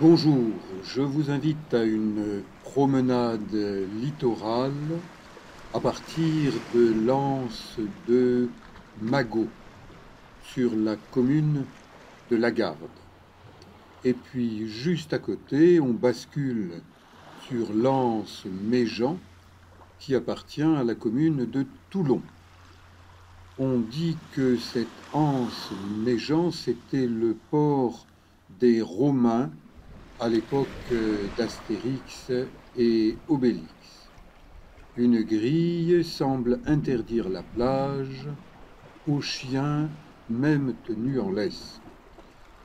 Bonjour, je vous invite à une promenade littorale à partir de l'anse de Magot, sur la commune de Lagarde. Et puis juste à côté, on bascule sur l'anse Méjean, qui appartient à la commune de Toulon. On dit que cette anse Méjean, c'était le port des Romains à l'époque d'Astérix et Obélix. Une grille semble interdire la plage aux chiens, même tenus en laisse.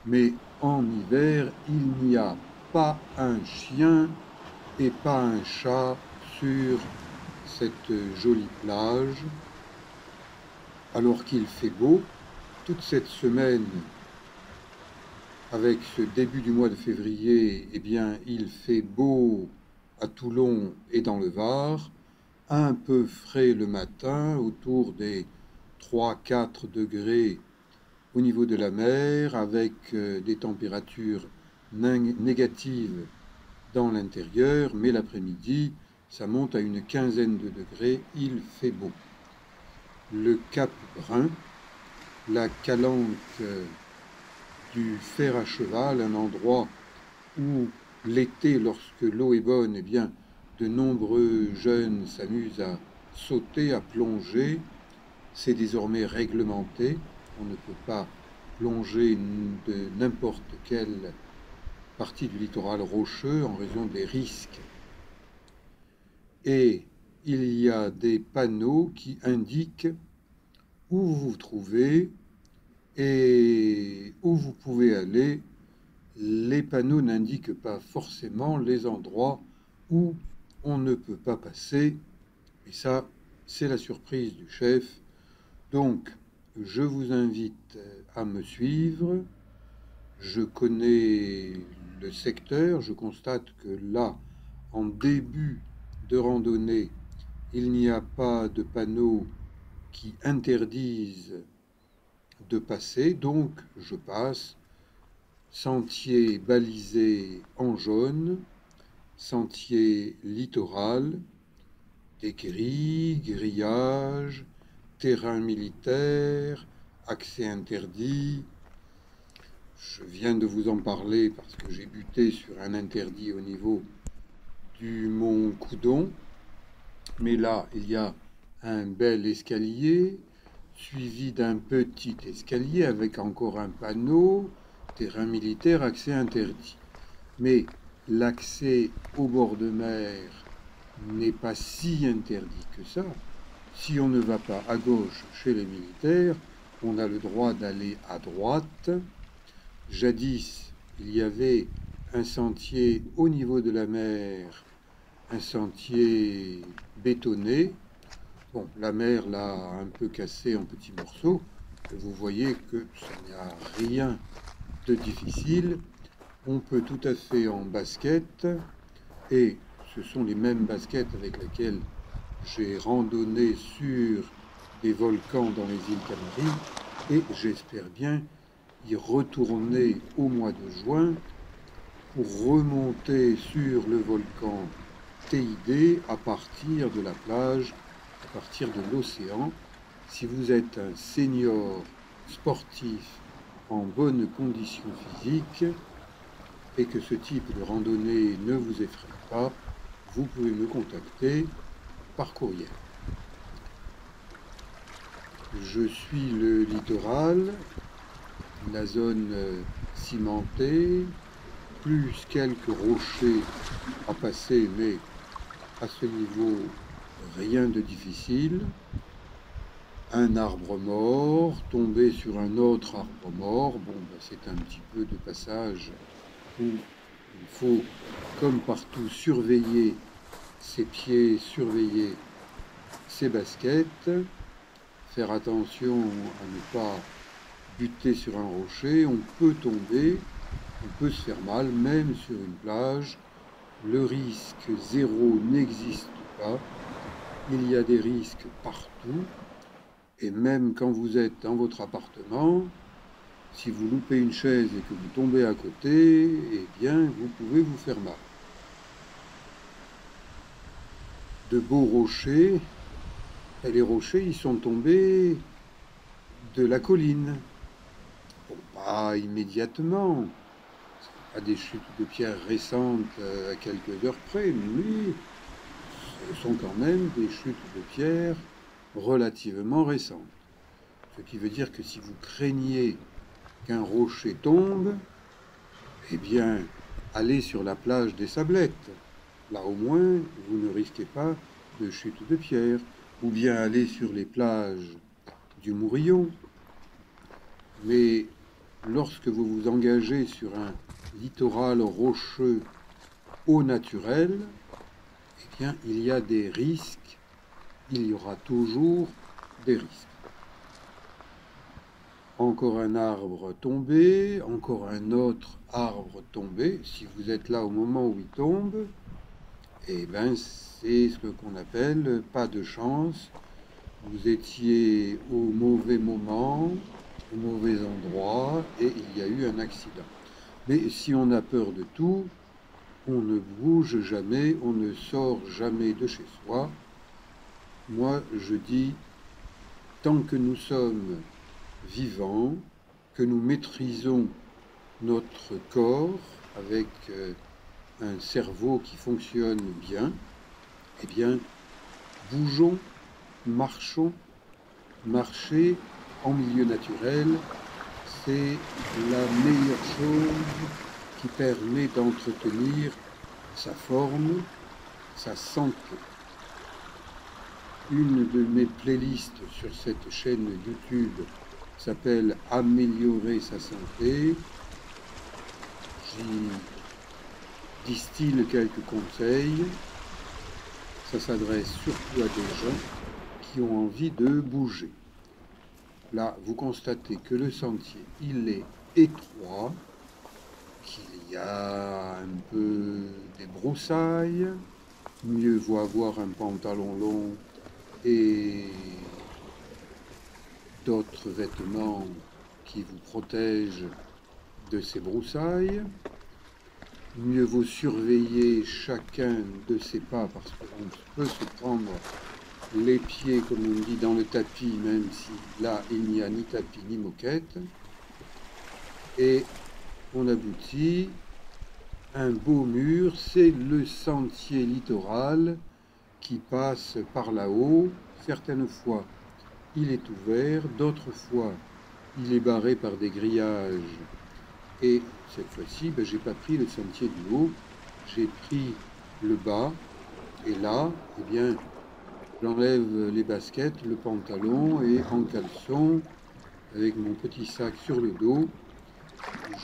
Mais en hiver, il n'y a pas un chien et pas un chat sur cette jolie plage, alors qu'il fait beau. Toute cette semaine, avec ce début du mois de février, eh bien, il fait beau à Toulon et dans le Var, un peu frais le matin, autour des 3-4 degrés au niveau de la mer, avec des températures négatives dans l'intérieur, mais l'après-midi, ça monte à une quinzaine de degrés, il fait beau. Le Cap Brun, la calanque du fer à cheval, un endroit où l'été, lorsque l'eau est bonne, eh bien, de nombreux jeunes s'amusent à sauter, à plonger. C'est désormais réglementé. On ne peut pas plonger de n'importe quelle partie du littoral rocheux en raison des risques. Et il y a des panneaux qui indiquent où vous vous trouvez et où vous pouvez aller. Les panneaux n'indiquent pas forcément les endroits où on ne peut pas passer. Et ça, c'est la surprise du chef. Donc, je vous invite à me suivre. Je connais le secteur. Je constate que là, en début de randonnée, il n'y a pas de panneaux qui interdisent de passer. Donc, je passe. Sentier balisé en jaune, sentier littoral, des grilles, grillages, terrain militaire, accès interdit. Je viens de vous en parler parce que j'ai buté sur un interdit au niveau du mont Coudon. Mais là, il y a un bel escalier, suivi d'un petit escalier avec encore un panneau, terrain militaire, accès interdit. Mais l'accès au bord de mer n'est pas si interdit que ça. Si on ne va pas à gauche chez les militaires, on a le droit d'aller à droite. Jadis, il y avait un sentier au niveau de la mer, un sentier bétonné. Bon, la mer l'a un peu cassé en petits morceaux. Vous voyez que ça n'y a rien de difficile. On peut tout à fait en basket, et ce sont les mêmes baskets avec lesquelles j'ai randonné sur des volcans dans les îles Canaries, et j'espère bien y retourner au mois de juin pour remonter sur le volcan TID à partir de la plage, à partir de l'océan. Si vous êtes un senior sportif en bonne condition physique et que ce type de randonnée ne vous effraie pas, vous pouvez me contacter par courriel. Je suis le littoral, la zone cimentée, plus quelques rochers à passer, mais à ce niveau, rien de difficile. Un arbre mort, tomber sur un autre arbre mort, bon, ben, c'est un petit peu de passage où il faut, comme partout, surveiller ses pieds, surveiller ses baskets, faire attention à ne pas buter sur un rocher. On peut tomber, on peut se faire mal, même sur une plage. Le risque zéro n'existe pas. Il y a des risques partout. Et même quand vous êtes dans votre appartement, Si vous loupez une chaise et que vous tombez à côté, eh bien, vous pouvez vous faire mal. De beaux rochers, et les rochers, ils sont tombés de la colline. Bon, pas immédiatement, pas des chutes de pierre récentes à quelques heures près, mais ce sont quand même des chutes de pierre relativement récentes. Ce qui veut dire que si vous craignez qu'un rocher tombe, eh bien, allez sur la plage des Sablettes. Là, au moins, vous ne risquez pas de chute de pierre. Ou bien allez sur les plages du Mourillon. Mais lorsque vous vous engagez sur un littoral rocheux au naturel, eh bien, il y a des risques. Il y aura toujours des risques. Encore un arbre tombé, encore un autre arbre tombé. Si vous êtes là au moment où il tombe, eh bien, c'est ce qu'on appelle pas de chance. Vous étiez au mauvais moment, au mauvais endroit, et il y a eu un accident. Mais si on a peur de tout, on ne bouge jamais, on ne sort jamais de chez soi. Moi, je dis, tant que nous sommes vivants, que nous maîtrisons notre corps avec un cerveau qui fonctionne bien, eh bien, bougeons, marchons. Marcher en milieu naturel, c'est la meilleure chose qui permet d'entretenir sa forme, sa santé. Une de mes playlists sur cette chaîne YouTube s'appelle « Améliorer sa santé ». J'y distille quelques conseils. Ça s'adresse surtout à des gens qui ont envie de bouger. Là, vous constatez que le sentier, il est étroit, qu'il y a un peu des broussailles. Mieux vaut avoir un pantalon long et d'autres vêtements qui vous protègent de ces broussailles. Mieux vaut surveiller chacun de ses pas parce qu'on peut se prendre les pieds, comme on dit, dans le tapis, même si là, il n'y a ni tapis ni moquette. Et on aboutit à un beau mur, c'est le sentier littoral qui passe par là-haut. Certaines fois, il est ouvert, d'autres fois, il est barré par des grillages. Et cette fois-ci, ben, j'ai pas pris le sentier du haut, j'ai pris le bas. Et là, eh bien, j'enlève les baskets, le pantalon et en caleçon, avec mon petit sac sur le dos,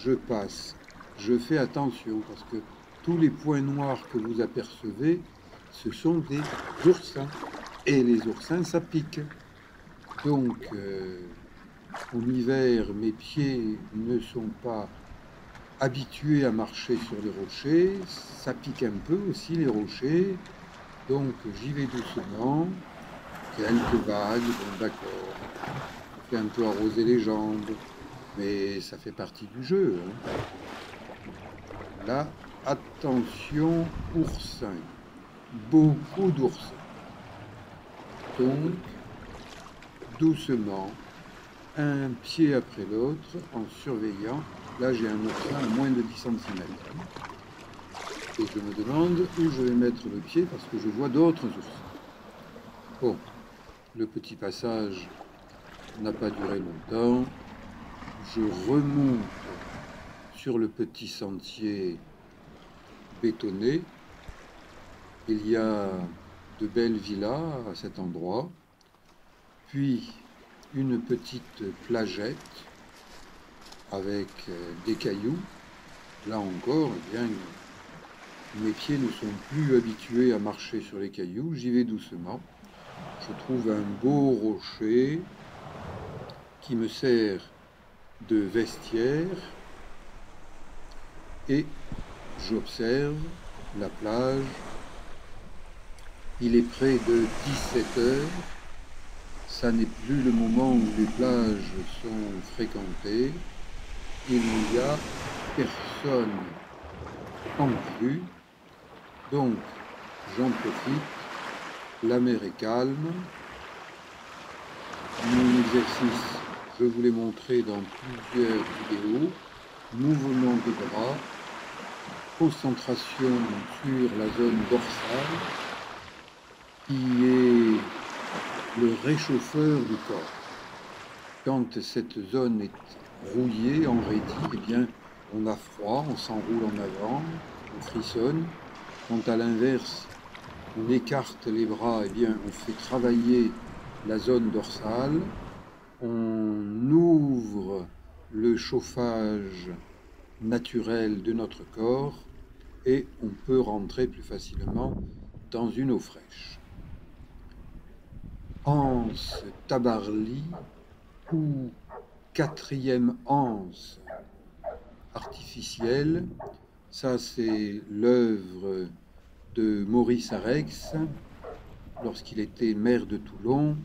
je passe. Je fais attention parce que tous les points noirs que vous apercevez, ce sont des oursins. Et les oursins, ça pique. Donc, en hiver, mes pieds ne sont pas habitués à marcher sur les rochers. Ça pique un peu aussi, les rochers. Donc j'y vais doucement, quelques vagues, bon d'accord, ça fait un peu arroser les jambes, mais ça fait partie du jeu. Hein. Là, attention, oursins, beaucoup d'oursins. Donc, doucement, un pied après l'autre, en surveillant. Là, j'ai un oursin à moins de 10 cm. Et je me demande où je vais mettre le pied parce que je vois d'autres oursins. Bon, le petit passage n'a pas duré longtemps. Je remonte sur le petit sentier bétonné. Il y a de belles villas à cet endroit. Puis une petite plagette avec des cailloux. Là encore, eh bien, mes pieds ne sont plus habitués à marcher sur les cailloux, j'y vais doucement. Je trouve un beau rocher qui me sert de vestiaire et j'observe la plage. Il est près de 17 heures. Ça n'est plus le moment où les plages sont fréquentées. il n'y a personne en vue. Donc, j'en profite. La mer est calme. Mon exercice, je vous l'ai montré dans plusieurs vidéos. Mouvement de bras, concentration sur la zone dorsale, qui est le réchauffeur du corps. Quand cette zone est rouillée, enraidie, eh bien, on a froid, on s'enroule en avant, on frissonne. Quand à l'inverse, on écarte les bras, eh bien, on fait travailler la zone dorsale, on ouvre le chauffage naturel de notre corps et on peut rentrer plus facilement dans une eau fraîche. Anse Tabarly ou quatrième anse artificielle, ça c'est l'œuvre de Maurice Arex lorsqu'il était maire de Toulon.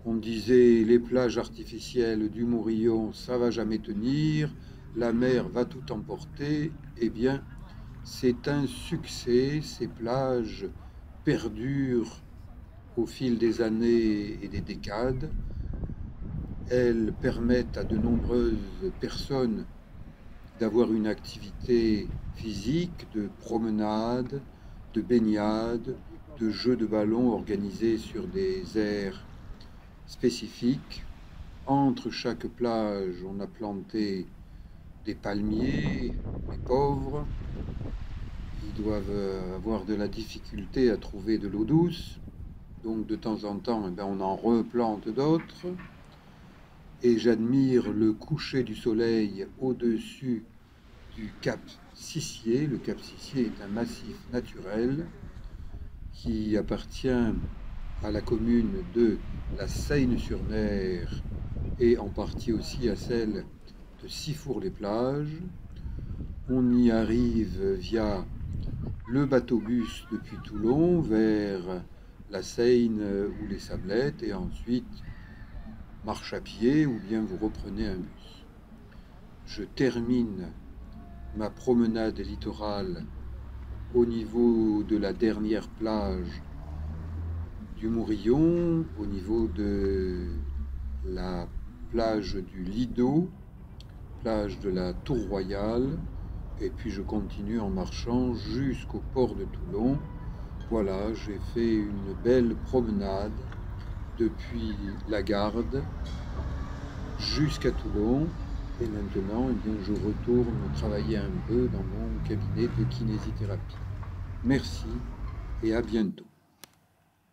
On disait les plages artificielles du Mourillon, ça va jamais tenir, la mer va tout emporter. Eh bien, c'est un succès, ces plages perdurent au fil des années et des décades. Elles permettent à de nombreuses personnes d'avoir une activité physique, de promenade, de baignade, de jeux de ballon organisés sur des aires spécifiques. Entre chaque plage, on a planté des palmiers, les pauvres. Ils doivent avoir de la difficulté à trouver de l'eau douce. Donc de temps en temps, on en replante d'autres. Et j'admire le coucher du soleil au-dessus du cap Sissier. Le cap Sissier est un massif naturel qui appartient à la commune de la Seyne-sur-Mer et en partie aussi à celle de Sifour-les-Plages. On y arrive via le bateau-bus depuis Toulon vers la Seyne ou les Sablettes et ensuite marche à pied ou bien vous reprenez un bus. Je termine ma promenade littorale au niveau de la dernière plage du Mourillon, au niveau de la plage du Lido, plage de la Tour Royale, et puis je continue en marchant jusqu'au port de Toulon. Voilà, j'ai fait une belle promenade depuis la Garde jusqu'à Toulon, et maintenant, eh bien, je retourne travailler un peu dans mon cabinet de kinésithérapie. Merci et à bientôt.